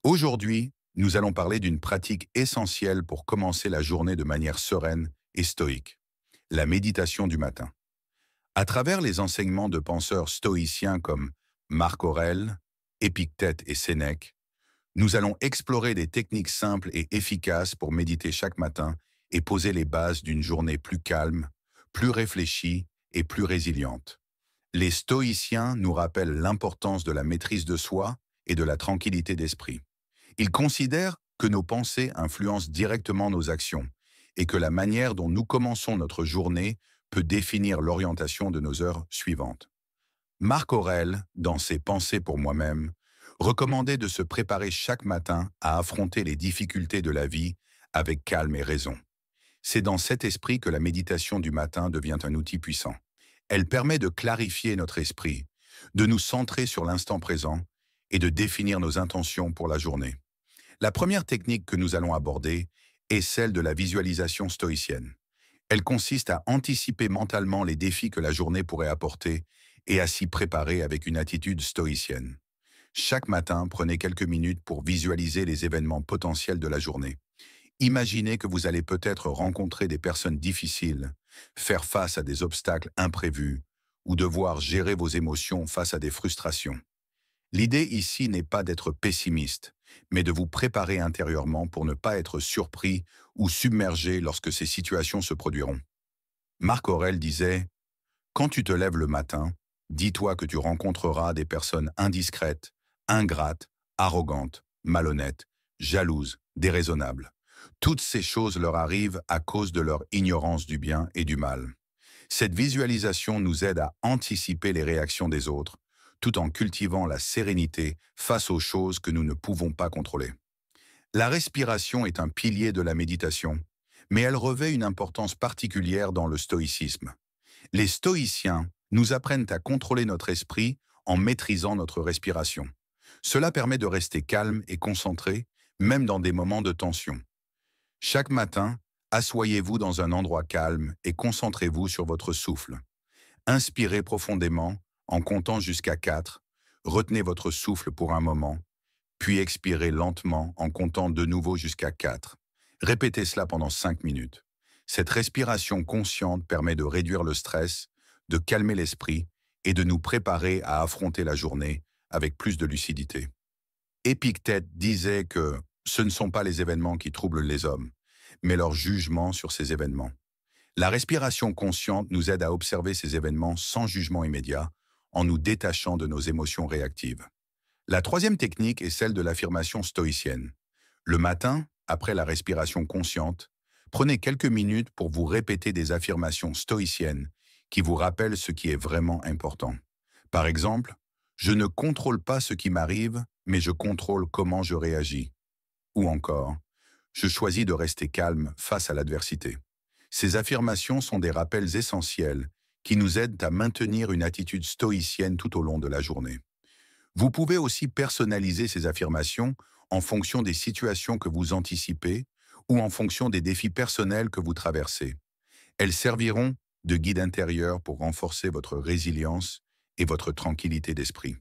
Aujourd'hui, nous allons parler d'une pratique essentielle pour commencer la journée de manière sereine et stoïque, la méditation du matin. À travers les enseignements de penseurs stoïciens comme Marc Aurèle, Épictète et Sénèque, nous allons explorer des techniques simples et efficaces pour méditer chaque matin et poser les bases d'une journée plus calme, plus réfléchie et plus résiliente. Les stoïciens nous rappellent l'importance de la maîtrise de soi et de la tranquillité d'esprit. Ils considèrent que nos pensées influencent directement nos actions et que la manière dont nous commençons notre journée peut définir l'orientation de nos heures suivantes. Marc Aurèle, dans ses Pensées pour moi-même, recommandait de se préparer chaque matin à affronter les difficultés de la vie avec calme et raison. C'est dans cet esprit que la méditation du matin devient un outil puissant. Elle permet de clarifier notre esprit, de nous centrer sur l'instant présent et de définir nos intentions pour la journée. La première technique que nous allons aborder est celle de la visualisation stoïcienne. Elle consiste à anticiper mentalement les défis que la journée pourrait apporter et à s'y préparer avec une attitude stoïcienne. Chaque matin, prenez quelques minutes pour visualiser les événements potentiels de la journée. Imaginez que vous allez peut-être rencontrer des personnes difficiles, faire face à des obstacles imprévus ou devoir gérer vos émotions face à des frustrations. L'idée ici n'est pas d'être pessimiste, mais de vous préparer intérieurement pour ne pas être surpris ou submergé lorsque ces situations se produiront. Marc Aurèle disait « Quand tu te lèves le matin, dis-toi que tu rencontreras des personnes indiscrètes, ingrates, arrogantes, malhonnêtes, jalouses, déraisonnables. Toutes ces choses leur arrivent à cause de leur ignorance du bien et du mal. » Cette visualisation nous aide à anticiper les réactions des autres, tout en cultivant la sérénité face aux choses que nous ne pouvons pas contrôler. La respiration est un pilier de la méditation, mais elle revêt une importance particulière dans le stoïcisme. Les stoïciens nous apprennent à contrôler notre esprit en maîtrisant notre respiration. Cela permet de rester calme et concentré, même dans des moments de tension. Chaque matin, asseyez-vous dans un endroit calme et concentrez-vous sur votre souffle. Inspirez profondément en comptant jusqu'à 4, retenez votre souffle pour un moment, puis expirez lentement en comptant de nouveau jusqu'à 4. Répétez cela pendant 5 minutes. Cette respiration consciente permet de réduire le stress, de calmer l'esprit et de nous préparer à affronter la journée avec plus de lucidité. Épictète disait que ce ne sont pas les événements qui troublent les hommes, mais leur jugement sur ces événements. La respiration consciente nous aide à observer ces événements sans jugement immédiat, en nous détachant de nos émotions réactives. La troisième technique est celle de l'affirmation stoïcienne. Le matin, après la respiration consciente, prenez quelques minutes pour vous répéter des affirmations stoïciennes qui vous rappellent ce qui est vraiment important. Par exemple, « Je ne contrôle pas ce qui m'arrive, mais je contrôle comment je réagis. » Ou encore, « Je choisis de rester calme face à l'adversité. » Ces affirmations sont des rappels essentiels qui nous aident à maintenir une attitude stoïcienne tout au long de la journée. Vous pouvez aussi personnaliser ces affirmations en fonction des situations que vous anticipez ou en fonction des défis personnels que vous traversez. Elles serviront de guide intérieur pour renforcer votre résilience et votre tranquillité d'esprit.